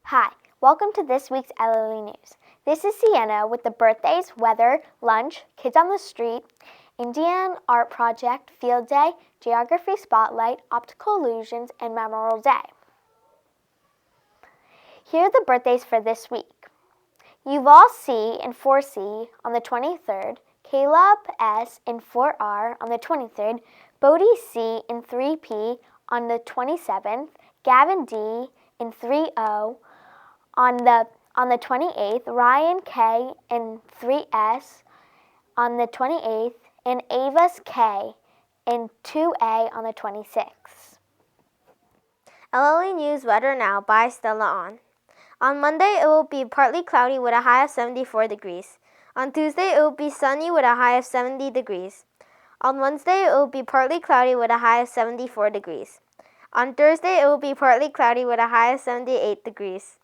Hi, welcome to this week's LLE News. This is Sienna with the birthdays, weather, lunch, kids on the street, Indian Art Project, Field Day, Geography Spotlight, Optical Illusions, and Memorial Day. Here are the birthdays for this week. Yuval C. in 4C on the 23rd, Caleb S. in 4R on the 23rd, Bodhi C. in 3P on the 27th, Gavin D. in 3O on the 28th, Ryan K. in 3S on the 28th, and Avis K. in 2A on the 26th. LLE News Weather Now by Stella On. On Monday, it will be partly cloudy with a high of 74 degrees. On Tuesday, it will be sunny with a high of 70 degrees. On Wednesday, it will be partly cloudy with a high of 74 degrees. On Thursday, it will be partly cloudy with a high of 78 degrees.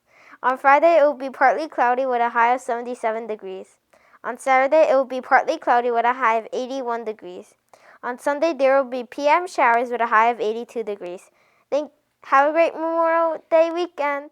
On Friday, it will be partly cloudy with a high of 77 degrees. On Saturday, it will be partly cloudy with a high of 81 degrees. On Sunday, there will be PM showers with a high of 82 degrees. Have a great Memorial Day weekend.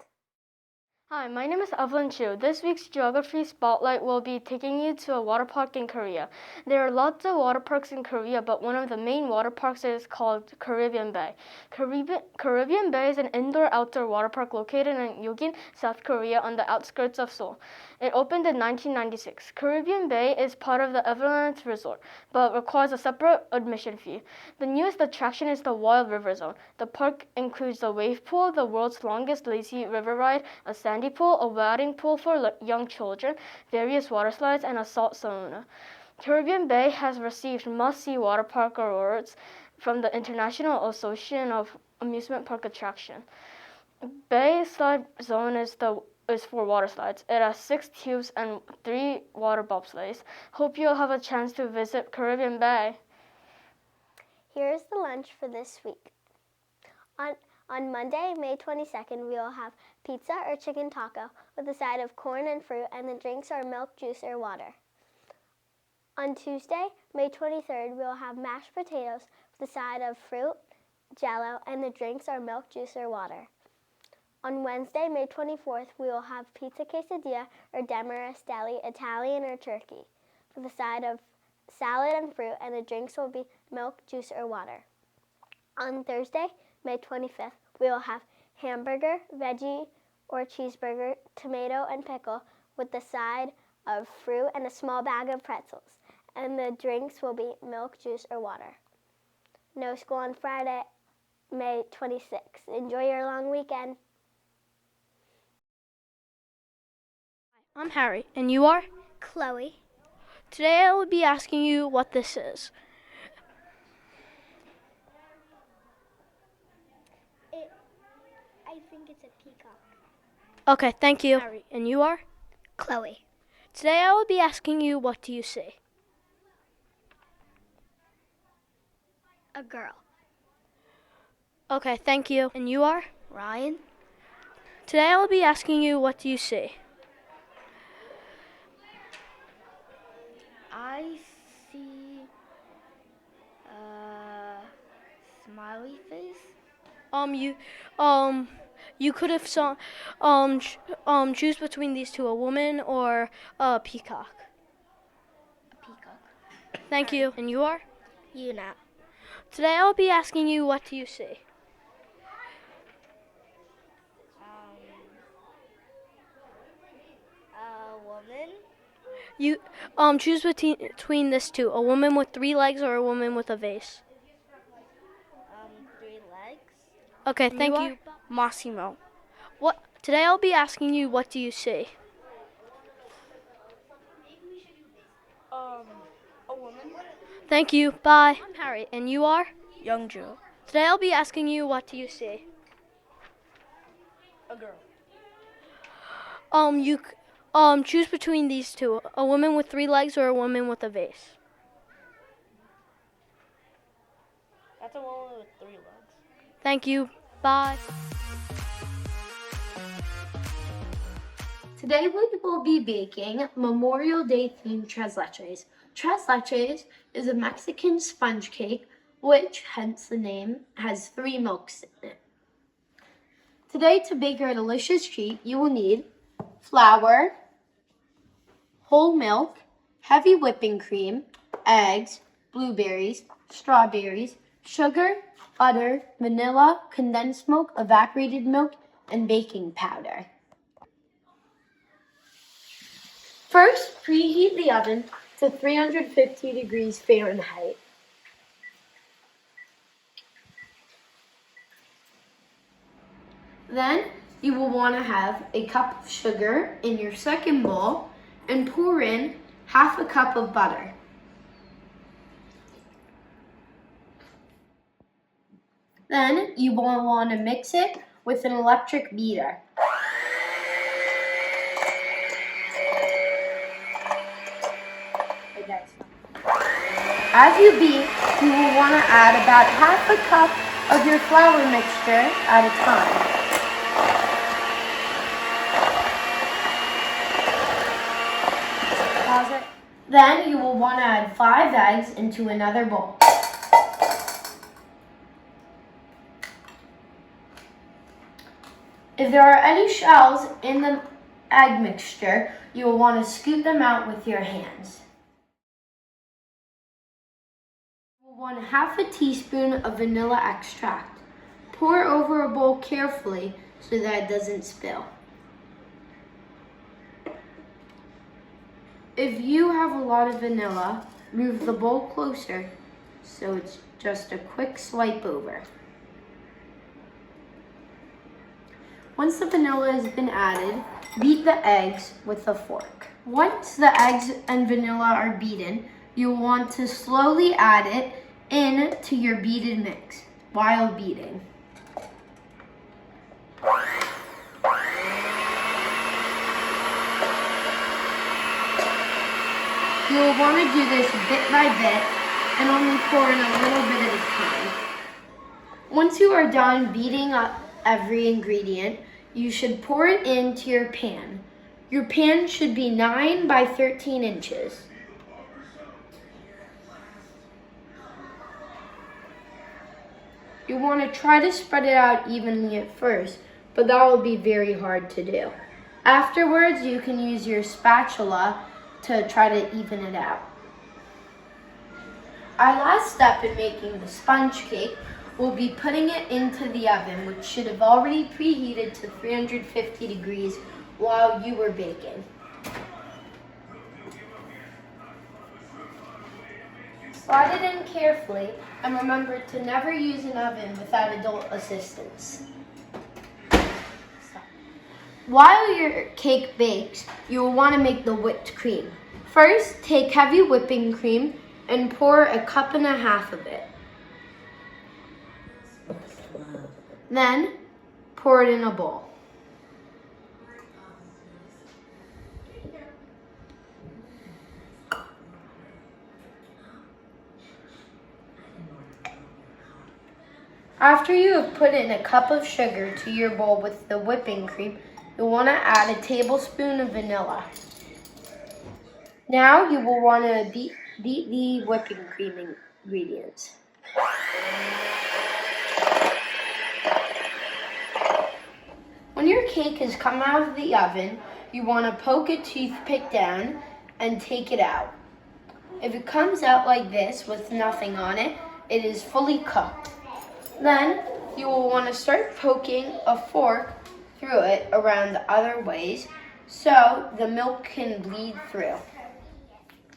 Hi, my name is Evelyn Chu. This week's Geography Spotlight will be taking you to a water park in Korea. There are lots of water parks in Korea, but one of the main water parks is called Caribbean Bay. Caribbean Bay is an indoor-outdoor water park located in Yogin, South Korea on the outskirts of Seoul. It opened in 1996. Caribbean Bay is part of the Everland Resort, but requires a separate admission fee. The newest attraction is the Wild River Zone. The park includes the wave pool, the world's longest lazy river ride, a sandy pool, a wading pool for young children, various water slides, and a salt sauna. Caribbean Bay has received must-see water park awards from the International Association of Amusement Park Attraction. Bay Slide Zone is for water slides. It has 6 tubes and 3 water bobsleighs. Hope you'll have a chance to visit Caribbean Bay. Here's the lunch for this week. On Monday, May 22nd, we will have pizza or chicken taco with a side of corn and fruit, and the drinks are milk, juice, or water. On Tuesday, May 23rd, we will have mashed potatoes with a side of fruit, jello, and the drinks are milk, juice, or water. On Wednesday, May 24th, we will have pizza quesadilla or demerara deli, Italian or turkey, with a side of salad and fruit, and the drinks will be milk, juice, or water. On Thursday, May 25th, we will have hamburger, veggie, or cheeseburger, tomato, and pickle with the side of fruit and a small bag of pretzels, and the drinks will be milk, juice, or water. No school on Friday, May 26th. Enjoy your long weekend. I'm Harry, and you are? Chloe. Today I will be asking you what this is. I think it's a peacock. Okay, thank you. Harry, and you are? Chloe. Today I will be asking you what do you see? A girl. Okay, thank you. And you are? Ryan. Today I will be asking you what do you see? I see a smiley face. You could have choose between these two, a woman or a peacock. A peacock. Thank you. And you are? Yuna. Today I'll be asking you what do you see? A woman. You choose between this two, a woman with 3 legs or a woman with a vase. 3 legs. Okay, thank you. Massimo. Today I'll be asking you what do you see? A woman. Thank you. Bye. I'm Harry, and you are? Young Joe. Today I'll be asking you what do you see? A girl. You choose between these two, a woman with 3 legs or a woman with a vase. That's a woman with 3 legs. Thank you. Bye. Today we will be baking Memorial Day themed tres leches. Tres leches is a Mexican sponge cake, which, hence the name, has 3 milks in it. Today, to bake our delicious treat, you will need flour, whole milk, heavy whipping cream, eggs, blueberries, strawberries, sugar, butter, vanilla, condensed milk, evaporated milk, and baking powder. First, preheat the oven to 350 degrees Fahrenheit. Then, you will want to have a cup of sugar in your second bowl and pour in half a cup of butter. Then, you will want to mix it with an electric beater. As you beat, you will want to add about half a cup of your flour mixture at a time. Pause it. Then you will want to add 5 eggs into another bowl. If there are any shells in the egg mixture, you will want to scoop them out with your hands. 1/2 teaspoon of vanilla extract. Pour over a bowl carefully so that it doesn't spill. If you have a lot of vanilla, move the bowl closer so it's just a quick swipe over. Once the vanilla has been added, beat the eggs with a fork. Once the eggs and vanilla are beaten, you'll want to slowly add it into your beaten mix while beating. You'll want to do this bit by bit and only pour in a little bit at a time. Once you are done beating up every ingredient, you should pour it into your pan. Your pan should be 9 by 13 inches. You want to try to spread it out evenly at first, but that will be very hard to do. Afterwards, you can use your spatula to try to even it out. Our last step in making the sponge cake will be putting it into the oven, which should have already preheated to 350 degrees while you were baking. Slide it in carefully and remember to never use an oven without adult assistance. While your cake bakes, you will want to make the whipped cream. First, take heavy whipping cream and pour 1.5 cups of it. Then, pour it in a bowl. After you have put in a cup of sugar to your bowl with the whipping cream, you'll want to add a tablespoon of vanilla. Now you will want to beat the whipping cream ingredients. When your cake has come out of the oven, you want to poke a toothpick down and take it out. If it comes out like this with nothing on it, it is fully cooked. Then you will want to start poking a fork through it around the other ways so the milk can bleed through.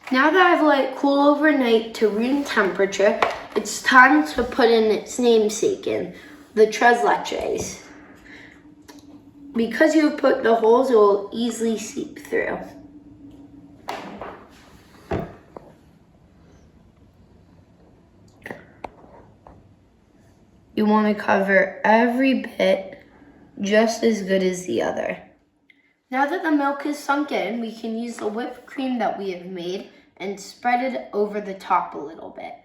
Now that I've let it cool overnight to room temperature, it's time to put in its namesake in, the tres leches. Because you have put the holes, it will easily seep through. You want to cover every bit just as good as the other. Now that the milk is sunk in, we can use the whipped cream that we have made and spread it over the top a little bit.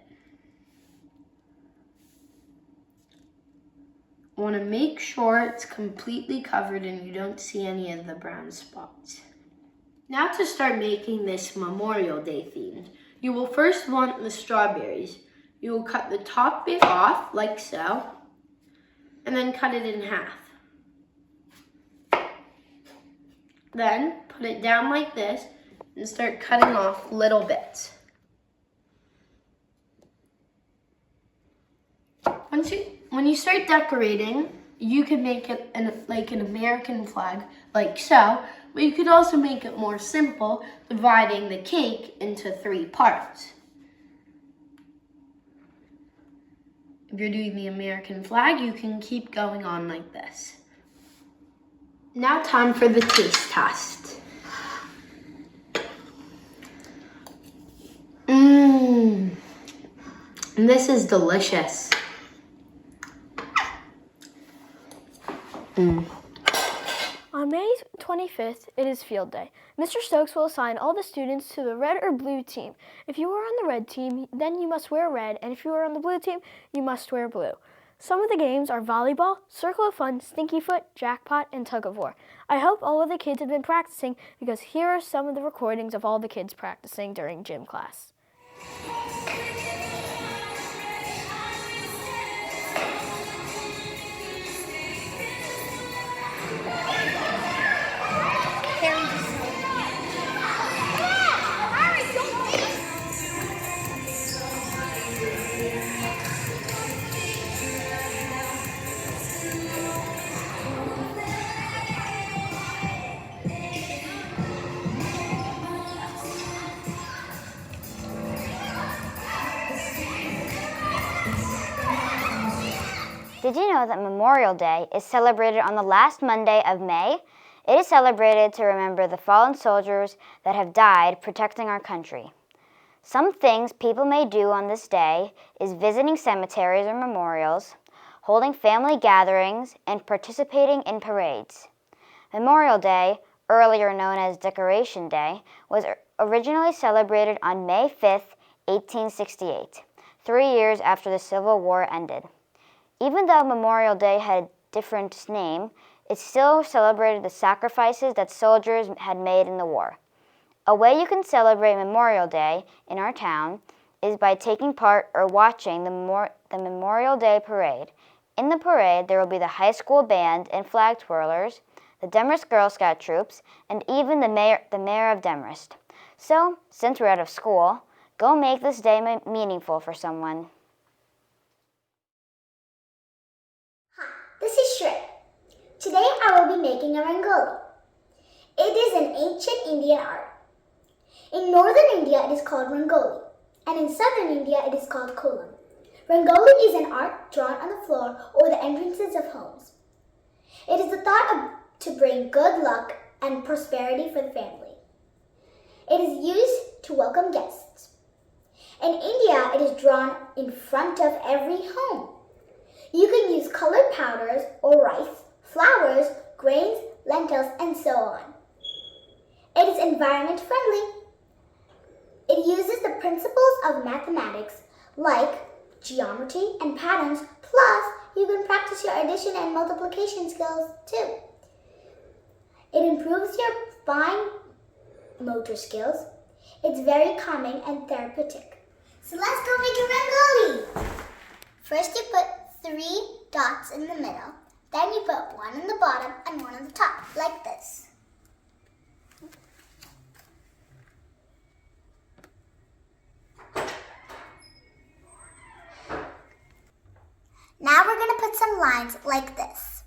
Want to make sure it's completely covered and you don't see any of the brown spots. Now to start making this Memorial Day themed, you will first want the strawberries. You will cut the top bit off like so, and then cut it in half. Then put it down like this and start cutting off little bits. When you start decorating, you can make it like an American flag, like so, but you could also make it more simple, dividing the cake into 3 parts. If you're doing the American flag, you can keep going on like this. Now time for the taste test. This is delicious. On May 25th, it is field day. Mr. Stokes will assign all the students to the red or blue team. If you are on the red team, then you must wear red, and if you are on the blue team, you must wear blue. Some of the games are volleyball, circle of fun, stinky foot, jackpot, and tug of war. I hope all of the kids have been practicing because here are some of the recordings of all the kids practicing during gym class. Did you know that Memorial Day is celebrated on the last Monday of May? It is celebrated to remember the fallen soldiers that have died protecting our country. Some things people may do on this day is visiting cemeteries or memorials, holding family gatherings, and participating in parades. Memorial Day, earlier known as Decoration Day, was originally celebrated on May 5th, 1868, 3 years after the Civil War ended. Even though Memorial Day had a different name, it still celebrated the sacrifices that soldiers had made in the war. A way you can celebrate Memorial Day in our town is by taking part or watching the Memorial Day Parade. In the parade, there will be the high school band and flag twirlers, the Demorest Girl Scout troops, and even the mayor of Demorest. So, since we're out of school, go make this day meaningful for someone. This is Shri. Today I will be making a Rangoli. It is an ancient Indian art. In northern India it is called Rangoli, and in southern India it is called Kolam. Rangoli is an art drawn on the floor or the entrances of homes. It is the thought to bring good luck and prosperity for the family. It is used to welcome guests. In India it is drawn in front of every home. You can use colored powders or rice, flowers, grains, lentils, and so on. It is environment friendly. It uses the principles of mathematics like geometry and patterns, plus you can practice your addition and multiplication skills too. It improves your fine motor skills. It's very calming and therapeutic. So let's go make a Rangoli. First you put 3 dots in the middle, then you put 1 on the bottom and 1 on the top, like this. Now we're going to put some lines like this.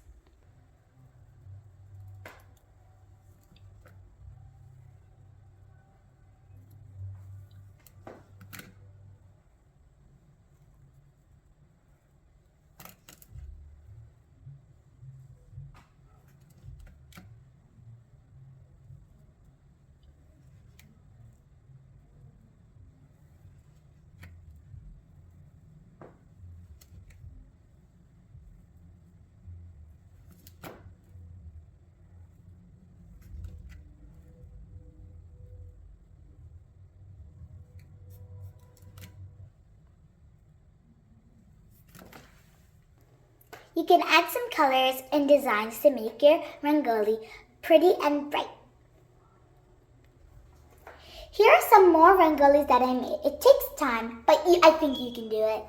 You can add some colors and designs to make your Rangoli pretty and bright. Here are some more Rangolis that I made. It takes time, but I think you can do it.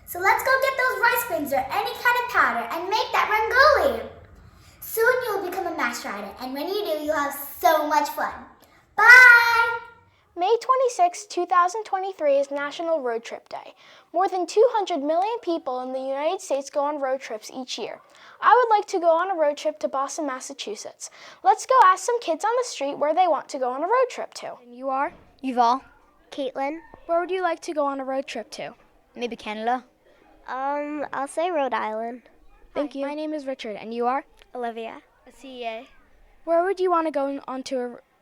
So let's go get those rice grains or any kind of powder and make that rangoli. Soon you'll become a mass rider, and when you do, you'll have so much fun. Bye! May 26, 2023 is National Road Trip Day. More than 200 million people in the United States go on road trips each year. I would like to go on a road trip to Boston, Massachusetts. Let's go ask some kids on the street where they want to go on a road trip to. And you are? Yuval. Caitlin. Where would you like to go on a road trip to? Maybe Canada. I'll say Rhode Island. Thank you. My name is Richard, and you are? Olivia. CEA. Where would you want to go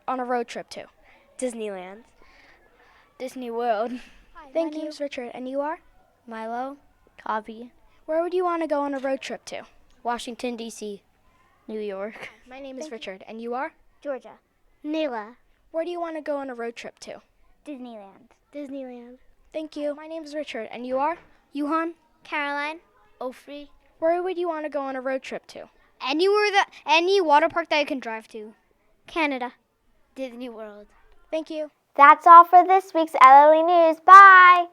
on a road trip to? Disneyland. Disney World. Hi, my name is Richard, and you are? Milo. Kavi. Where would you want to go on a road trip to? Washington, D.C. New York. My name is Richard, and you are? Georgia. Nayla. Where do you want to go on a road trip to? Disneyland. Disneyland. Thank you. My name is Richard, and you are? Yuhan. Caroline. Ofri. Where would you want to go on a road trip to? Any water park that I can drive to. Canada. Disney World. Thank you. That's all for this week's LLE News. Bye!